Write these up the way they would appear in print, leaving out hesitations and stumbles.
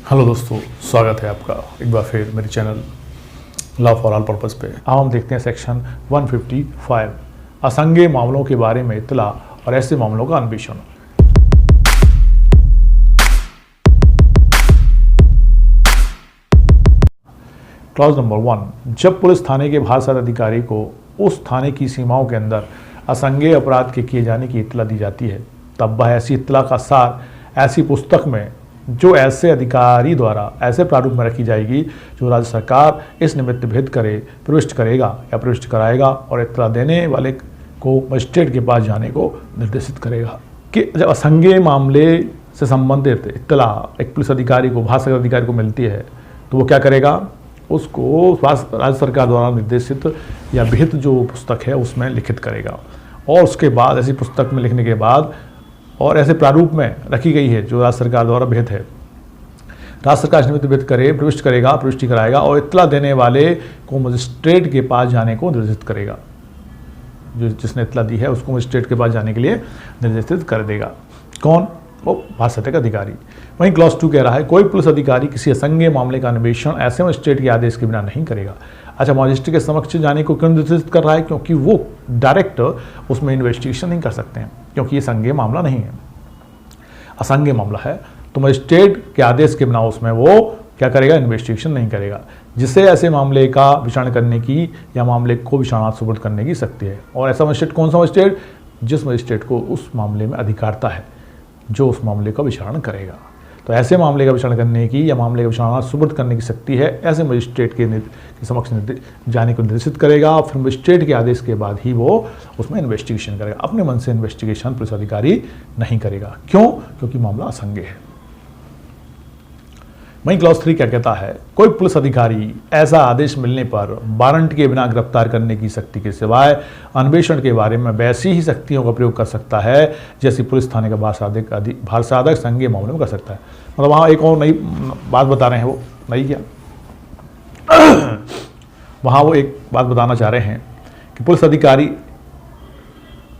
Hello दोस्तों, स्वागत है आपका एक बार फिर मेरे channel law for all purpose पे। अब हम देखते हैं सेक्शन 155 असंज्ञेय मामलों के बारे में इत्तला और ऐसे मामलों का अन्वेषण। क्लॉज नंबर 1, जब पुलिस थाने के भारसाध अधिकारी को उस थाने की सीमाओं के अंदर असंज्ञेय अपराध के किए जाने की इत्तला दी जाती है, तब वह ऐसी इत्तला का सार ऐसी पुस्तक में जो ऐसे अधिकारी द्वारा ऐसे प्रारूप में रखी जाएगी जो राज्य सरकार इस निमित्त भेद करे प्रविष्ट करेगा या प्रविष्ट कराएगा और इत्तला देने वाले को मजिस्ट्रेट के पास जाने को निर्देशित करेगा। कि जब असंज्ञेय मामले से संबंधित इत्तला एक पुलिस अधिकारी को भारसाध अधिकारी को मिलती है तो वो क्या करेगा, उसको राज्य सरकार द्वारा निर्देशित या विहित जो पुस्तक है उसमें लिखित करेगा और उसके बाद ऐसी पुस्तक में लिखने के बाद और ऐसे प्रारूप में रखी गई है जो राज्य सरकार द्वारा विहित है, राज्य सरकार निमित्त विहित करे प्रविष्ट करेगा प्रविष्टि कराएगा और इत्तला देने वाले को मजिस्ट्रेट के पास जाने को निर्देशित करेगा। जो जिसने इत्तला दी है उसको मजिस्ट्रेट के पास जाने के लिए निर्देशित कर देगा। कौन? वो भारसाध अधिकारी। वहीं क्लॉज 2 कह रहा है कोई पुलिस अधिकारी किसी असंज्ञेय मामले का अन्वेषण ऐसे मजिस्ट्रेट के आदेश के बिना नहीं करेगा। अच्छा, मजिस्ट्रेट के समक्ष जाने को क्यों निर्देशित कर रहा है? क्योंकि वो डायरेक्ट उसमें इन्वेस्टिगेशन नहीं कर सकते हैं, क्योंकि ये संज्ञेय मामला नहीं है, असंज्ञेय मामला है। तो मजिस्ट्रेट के आदेश के बिना उसमें वो क्या करेगा, इन्वेस्टिगेशन नहीं करेगा, जिससे ऐसे मामले का विचारण करने की या मामले को विचारणार्थ सुपुर्द करने की शक्ति है। और ऐसा मजिस्ट्रेट कौन सा मजिस्ट्रेट? जिस मजिस्ट्रेट को उस मामले में अधिकारता है, जो उस मामले का विचारण करेगा। तो ऐसे मामले का विचारण करने की या मामले का विचारणार्थ सुपुर्द करने की शक्ति है, ऐसे मजिस्ट्रेट के समक्ष जाने को निर्देशित करेगा और फिर मजिस्ट्रेट के आदेश के बाद ही वो उसमें इन्वेस्टिगेशन करेगा। अपने मन से इन्वेस्टिगेशन पुलिस अधिकारी नहीं करेगा। क्यों? क्योंकि मामला असंज्ञेय है। वहीं क्लॉज 3 क्या कहता है, कोई पुलिस अधिकारी ऐसा आदेश मिलने पर वारंट के बिना गिरफ्तार करने की शक्ति के सिवाय अन्वेषण के बारे में वैसी ही शक्तियों का प्रयोग कर सकता है जैसी पुलिस थाने का भारसाधक संज्ञेय मामले में कर सकता है। मतलब वहाँ एक और नई बात बता रहे हैं, वो नई क्या वहाँ वो एक बात बताना चाह रहे हैं कि पुलिस अधिकारी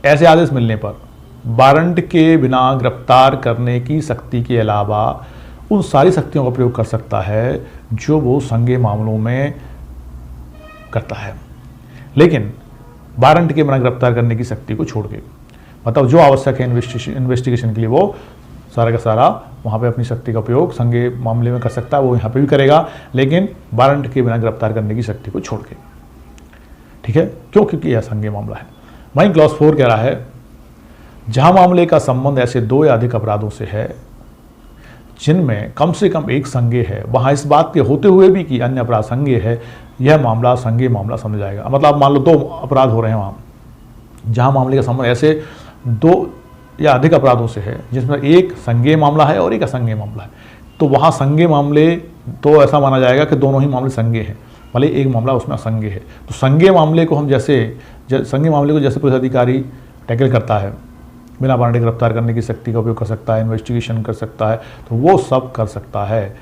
ऐसे आदेश मिलने पर वारंट के बिना गिरफ्तार करने की शक्ति के अलावा उन सारी शक्तियों का प्रयोग कर सकता है जो वो संज्ञेय मामलों में करता है, लेकिन वारंट के बिना गिरफ्तार करने की शक्ति को छोड़ के। मतलब जो आवश्यक है इन्वेस्टिगेशन के लिए वो सारा का सारा वहाँ पे अपनी शक्ति का उपयोग संज्ञेय मामले में कर सकता है, वो यहाँ पे भी करेगा, लेकिन वारंट के बिना गिरफ्तार करने की शक्ति को छोड़ के। ठीक है, क्यों? क्योंकि यह संज्ञेय मामला है। वहीं क्लॉज 4 कह रहा है जहाँ मामले का संबंध ऐसे 2 या अधिक अपराधों से है जिनमें कम से कम एक संज्ञेय है, वहाँ इस बात के होते हुए भी कि अन्य अपराध संज्ञेय है, यह मामला संज्ञेय मामला समझ जाएगा। मतलब मान लो 2 अपराध हो रहे हैं वहाँ, जहाँ मामले का संबंध ऐसे 2 या अधिक अपराधों से है जिसमें एक संज्ञेय मामला है और एक असंज्ञेय मामला है, तो वहाँ संज्ञेय मामले तो ऐसा माना जाएगा कि दोनों ही मामले संज्ञेय हैं, भले एक मामला उसमें असंज्ञेय है। तो संज्ञेय मामले को हम संज्ञेय मामले को जैसे पुलिस अधिकारी टैकल करता है, बिना वारंट गिरफ्तार करने की शक्ति का उपयोग कर सकता है, इन्वेस्टिगेशन कर सकता है, तो वो सब कर सकता है,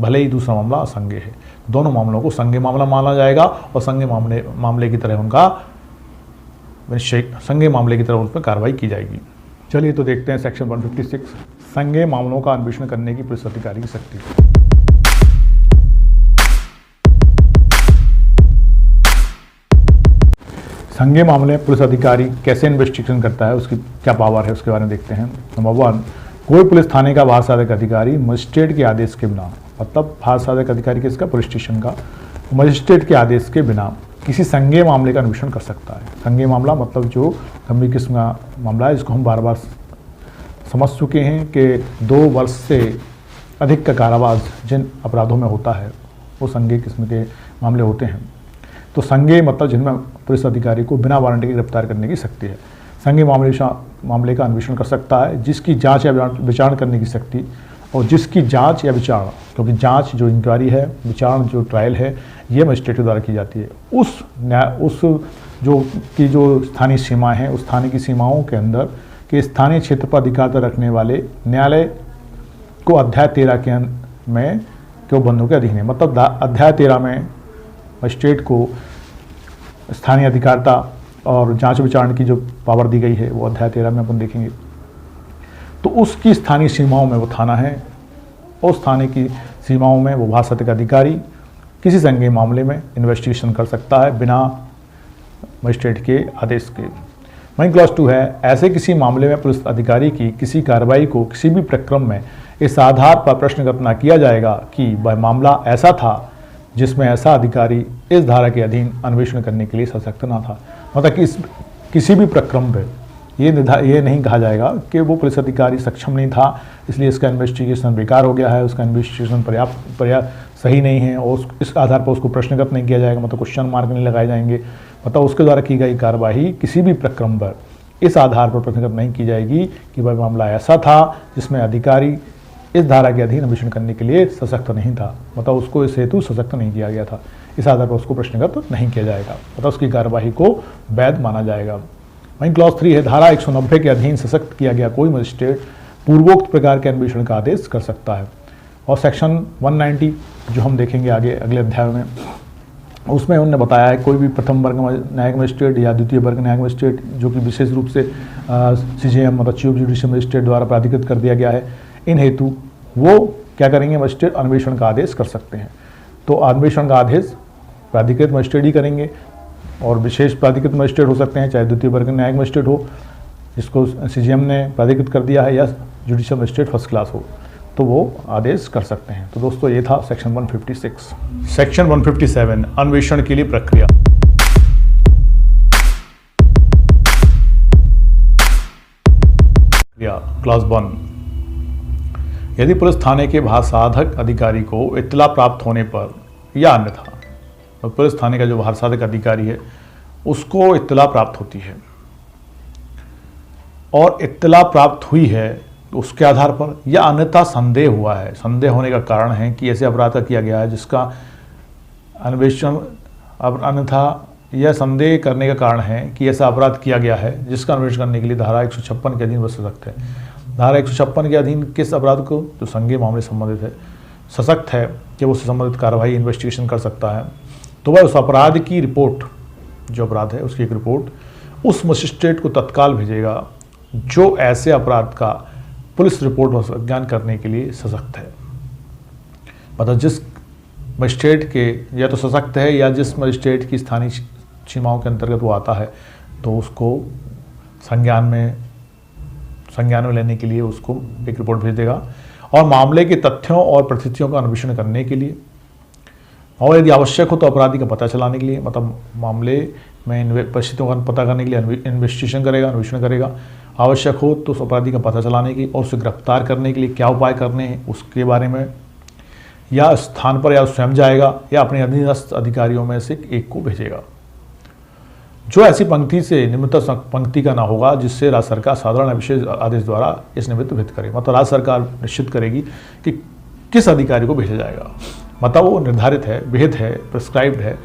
भले ही दूसरा मामला असंज्ञेय है। दोनों मामलों को संज्ञेय मामला माना जाएगा और संज्ञेय मामले की तरह उनका संज्ञेय मामले की तरह उन पर कार्रवाई की जाएगी। चलिए तो देखते हैं सेक्शन 156 संज्ञेय मामलों का अन्वेषण करने की पुलिस अधिकारी की शक्ति। संज्ञेय मामले में पुलिस अधिकारी कैसे इन्वेस्टिगेशन करता है, उसकी क्या पावर है, उसके बारे में देखते हैं। नंबर 1, कोई पुलिस थाने का भारसाधक अधिकारी मजिस्ट्रेट के आदेश के बिना, मतलब भारसाधक अधिकारी किसका? पुलिस स्टेशन का, मजिस्ट्रेट के आदेश के बिना किसी संज्ञेय मामले का अन्वेषण कर सकता है। संज्ञेय मामला मतलब जो गंभीर किस्म का मामला है, जिसको हम बार बार समझ चुके हैं कि 2 वर्ष से अधिक का कारावास जिन अपराधों में होता है वो संज्ञेय किस्म के मामले होते हैं। तो संज्ञेय मतलब जिनमें पुलिस अधिकारी को बिना वारंट के गिरफ्तार करने की शक्ति है। संज्ञेय मामले का अन्वेषण कर सकता है जिसकी जांच या विचारण करने की शक्ति, और जिसकी जांच या विचारण, क्योंकि जांच जो इंक्वायरी है, विचारण जो ट्रायल है, ये मजिस्ट्रेट के द्वारा की जाती है। उस जो स्थानीय सीमा है, उस थाने की सीमाओं के अंदर के स्थानीय क्षेत्र पर अधिकार रखने वाले न्यायालय को अध्याय 13 में क्यों बंधों के अधीन है। मतलब अध्याय 13 में मजिस्ट्रेट को स्थानीय अधिकारता और जांच विचारण की जो पावर दी गई है वो अध्याय 13 में अपन देखेंगे। तो उसकी स्थानीय सीमाओं में वो थाना है उस थाने की सीमाओं में वो भाषातिक अधिकारी किसी संज्ञेय मामले में इन्वेस्टिगेशन कर सकता है बिना मजिस्ट्रेट के आदेश के। वहीं क्लॉज 2 है, ऐसे किसी मामले में पुलिस अधिकारी की किसी कार्रवाई को किसी भी प्रक्रम में इस आधार पर प्रश्नगत न किया जाएगा कि वह मामला ऐसा था जिसमें ऐसा अधिकारी इस धारा के अधीन अन्वेषण करने के लिए सशक्त न था। मतलब कि किसी भी प्रक्रम पर ये नहीं कहा जाएगा कि वो पुलिस अधिकारी सक्षम नहीं था, इसलिए इसका इन्वेस्टिगेशन बेकार हो गया है, उसका इन्वेस्टिगेशन पर्याप्त सही नहीं है और इस आधार पर उसको प्रश्नगत नहीं किया जाएगा, मतलब क्वेश्चन मार्क नहीं लगाए जाएंगे। मतलब उसके द्वारा की गई कार्रवाई किसी भी प्रक्रम पर इस आधार पर प्रश्नगत नहीं की जाएगी कि वह मामला ऐसा था जिसमें अधिकारी इस धारा के अधीन अन्वेषण करने के लिए सशक्त नहीं था, मतलब उसको इस हेतु सशक्त नहीं किया गया था, इस आधार पर उसको प्रश्नगत नहीं किया जाएगा, मतलब उसकी कार्यवाही को वैध माना जाएगा। वहीं क्लॉज 3 है, धारा 190 के अधीन सशक्त किया गया कोई मजिस्ट्रेट पूर्वोक्त प्रकार के अन्वेषण का आदेश कर सकता है। और सेक्शन 190 जो हम देखेंगे आगे अगले अध्याय में, उसमें उन्होंने बताया है कोई भी प्रथम वर्ग न्यायिक मजिस्ट्रेट या द्वितीय वर्ग न्यायिक मजिस्ट्रेट जो कि विशेष रूप से CJM मतलब चीफ जुडिशियल मजिस्ट्रेट द्वारा प्राधिकृत कर दिया गया है, इन हेतु वो क्या करेंगे, मजिस्ट्रेट अन्वेषण का आदेश कर सकते हैं। तो अन्वेषण का आदेश प्राधिकृत मजिस्ट्रेट ही करेंगे और विशेष प्राधिकृत मजिस्ट्रेट हो सकते हैं, चाहे द्वितीय वर्ग न्यायिक मजिस्ट्रेट हो जिसको CJM ने प्राधिकृत कर दिया है या जुडिशियल मजिस्ट्रेट फर्स्ट क्लास हो, तो वो आदेश कर सकते हैं। तो दोस्तों ये था सेक्शन 156। सेक्शन 157 अन्वेषण के लिए प्रक्रिया। क्लॉज 1, यदि पुलिस थाने के भाषाधक अधिकारी को इत्तला प्राप्त होने पर या अन्यथा, तो पुलिस थाने का जो भाषाधक अधिकारी है उसको इत्तला प्राप्त होती है और इत्तला प्राप्त हुई है उसके आधार पर या अन्यथा संदेह हुआ है, संदेह होने का कारण है कि ऐसे अपराध का किया गया है जिसका अन्वेषण, अन्यथा यह संदेह करने का कारण है कि ऐसा अपराध किया गया है जिसका अन्वेषण करने के लिए धारा 156 के अधीन वह सशक्त है। धारा 156 के अधीन किस अपराध को, जो संज्ञेय मामले संबंधित है, सशक्त है कि वो उससे संबंधित कार्रवाई इन्वेस्टिगेशन कर सकता है। तो वह उस अपराध की रिपोर्ट, जो अपराध है उसकी एक रिपोर्ट उस मजिस्ट्रेट को तत्काल भेजेगा जो ऐसे अपराध का पुलिस रिपोर्ट और संज्ञान करने के लिए सशक्त है। मतलब जिस मजिस्ट्रेट के या तो सशक्त है या जिस मजिस्ट्रेट की स्थानीय सीमाओं के अंतर्गत वो आता है, तो उसको संज्ञान में लेने के लिए उसको एक रिपोर्ट भेज देगा और मामले के तथ्यों और परिस्थितियों का अन्वेषण करने के लिए, और यदि आवश्यक हो तो अपराधी का पता चलाने के लिए, मतलब मामले में परिस्थितियों का पता करने के लिए इन्वेस्टिगेशन करेगा, अन्वेषण करेगा। आवश्यक हो तो उस अपराधी का पता चलाने की और उसे गिरफ्तार करने के लिए क्या उपाय करने हैं उसके बारे में, या स्थान पर या स्वयं जाएगा या अपने अधीनस्थ अधिकारियों में से एक को भेजेगा जो ऐसी पंक्ति से निम्नतम पंक्ति का ना होगा जिससे राज्य सरकार साधारण विशेष आदेश द्वारा इस निमित्त विहित करे। मतलब राज्य सरकार निश्चित करेगी कि किस अधिकारी को भेजा जाएगा, मतलब वो निर्धारित है, विहित है, प्रिस्क्राइब्ड है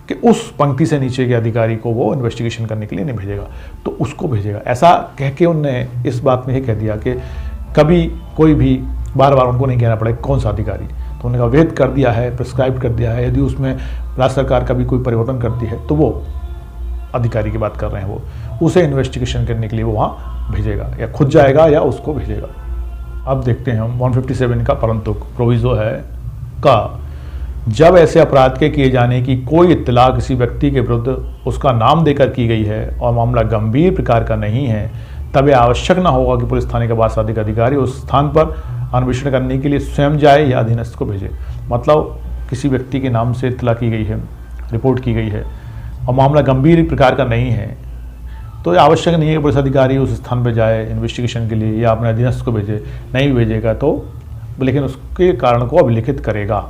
कि उस पंक्ति से नीचे के अधिकारी को वो इन्वेस्टिगेशन करने के लिए नहीं भेजेगा, तो उसको भेजेगा। ऐसा कह के उनने इस बात में ये कह दिया कि कभी कोई भी बार बार उनको नहीं कहना पड़े कौन सा अधिकारी, तो उन्होंने कहा विहित कर दिया है, प्रिस्क्राइब कर दिया है। यदि उसमें राज्य सरकार का भी कोई परिवर्तन करती है तो वो अधिकारी की बात कर रहे हैं, वो उसे इन्वेस्टिगेशन करने के लिए वो वहाँ भेजेगा, या खुद जाएगा या उसको भेजेगा। अब देखते हैं हम 157 का परंतु प्रोविजो है का, जब ऐसे अपराध के किए जाने की कोई इत्तला किसी व्यक्ति के विरुद्ध उसका नाम देकर की गई है और मामला गंभीर प्रकार का नहीं है, तब यह आवश्यक न होगा कि पुलिस थाने का भाषाधिक अधिकारी उस स्थान पर अन्वेषण करने के लिए स्वयं जाए या अधीनस्थ को भेजे। मतलब किसी व्यक्ति के नाम से इत्तला की गई है, रिपोर्ट की गई है और मामला गंभीर प्रकार का नहीं है, तो ये आवश्यक नहीं है कि पुलिस अधिकारी उस स्थान पर जाए इन्वेस्टिगेशन के लिए या अपने अधीनस्थ को भेजे। नहीं भी भेजेगा तो लेकिन उसके कारण को अभिलिखित करेगा।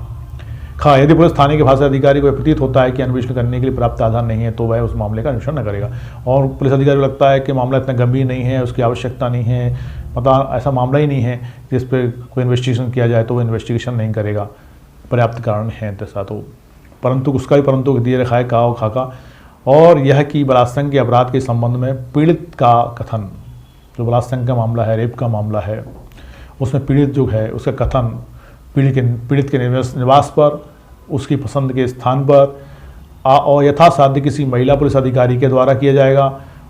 हाँ, यदि पुलिस थाने के भाषा अधिकारी को प्रतीत होता है कि अन्वेषण करने के लिए पर्याप्त आधार नहीं है तो वह उस मामले का अन्वेषण न करेगा। और पुलिस अधिकारी को लगता है कि मामला इतना गंभीर नहीं है, उसकी आवश्यकता नहीं है, मतलब ऐसा मामला ही नहीं है जिस पर कोई इन्वेस्टिगेशन किया जाए, तो वो इन्वेस्टिगेशन नहीं करेगा, पर्याप्त कारण है ऐसा। तो परंतु उसका भी परंतु दिए रखा है का खाका, और यह कि बलात्संग के अपराध के संबंध में पीड़ित का कथन, जो बलात्संग का मामला है, रेप का मामला है, उसमें पीड़ित जो है उसका कथन पीड़ित के निवास पर, उसकी पसंद के स्थान पर और यथासाध्य किसी महिला पुलिस अधिकारी के द्वारा किया जाएगा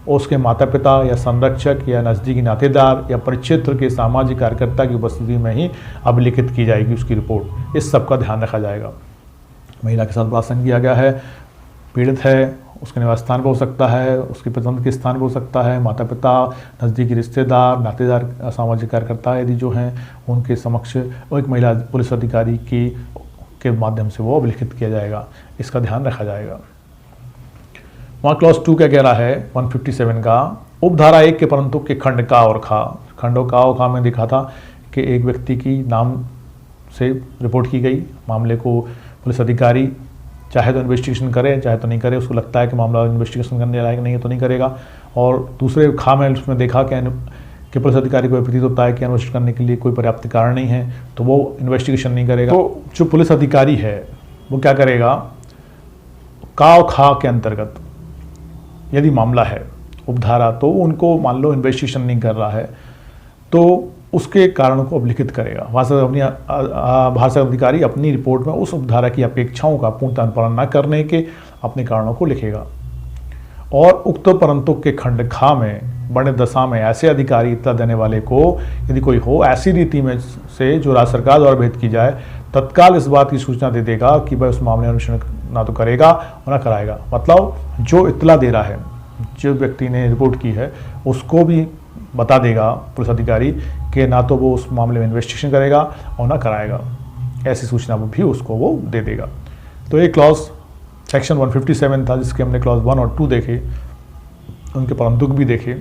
उसके माता पिता या संरक्षक या नज़दीकी नातेदार या परिक्षेत्र के सामाजिक कार्यकर्ता की उपस्थिति में ही अभिलिखित की जाएगी उसकी रिपोर्ट। इस सब का ध्यान रखा जाएगा। महिला के साथ बलात्कार किया गया है, पीड़ित है, उसके निवास स्थान पर हो सकता है, उसकी पसंद के स्थान पर हो सकता है, माता पिता, नज़दीकी रिश्तेदार, नातेदार, सामाजिक कार्यकर्ता यदि जो हैं उनके समक्ष वो एक महिला पुलिस अधिकारी के माध्यम से वो अभिलिखित किया जाएगा। इसका ध्यान रखा जाएगा। वहाँ क्लॉज 2 क्या कह रहा है 157 का, उपधारा 1 के परंतु के खंड का और खा, खंडों का और खा में देखा था कि एक व्यक्ति की नाम से रिपोर्ट की गई, मामले को पुलिस अधिकारी चाहे तो इन्वेस्टिगेशन करे चाहे तो नहीं करे, उसको लगता है कि मामला इन्वेस्टिगेशन करने लायक नहीं है तो नहीं करेगा। और दूसरे खा में उसमें देखा कि पुलिस अधिकारी को प्रतीत होता है कि इन्वेस्टिगेशन करने के लिए कोई पर्याप्त कारण नहीं है तो वो इन्वेस्टिगेशन नहीं करेगा। तो जो पुलिस अधिकारी है वो क्या करेगा, का और खा के अंतर्गत यदि मामला है उपधारा, तो उनको मान लो इन्वेस्टिगेशन नहीं कर रहा है तो उसके कारणों को अभिलिखित करेगा। भाषा अधिकारी अपनी रिपोर्ट में उस उपधारा की अपेक्षाओं का पूर्णतः अनुपालन न करने के अपने कारणों को लिखेगा। और उक्त परंतु के खंड खा में बड़े दशा में ऐसे अधिकारी इत्तला देने वाले को यदि कोई हो ऐसी रीति में से जो राज्य सरकार द्वारा भेद की जाए, तत्काल इस बात की सूचना दे देगा कि वह उस मामले में अनुसंधान ना तो करेगा और ना कराएगा। मतलब जो इत्तला दे रहा है, जो व्यक्ति ने रिपोर्ट की है, उसको भी बता देगा पुलिस अधिकारी कि ना तो वो उस मामले में इन्वेस्टिगेशन करेगा और ना कराएगा, ऐसी सूचना भी उसको वो दे देगा। तो ये क्लॉज सेक्शन 157 था जिसके हमने क्लॉज 1 और 2 देखे, उनके परंतुक भी देखे।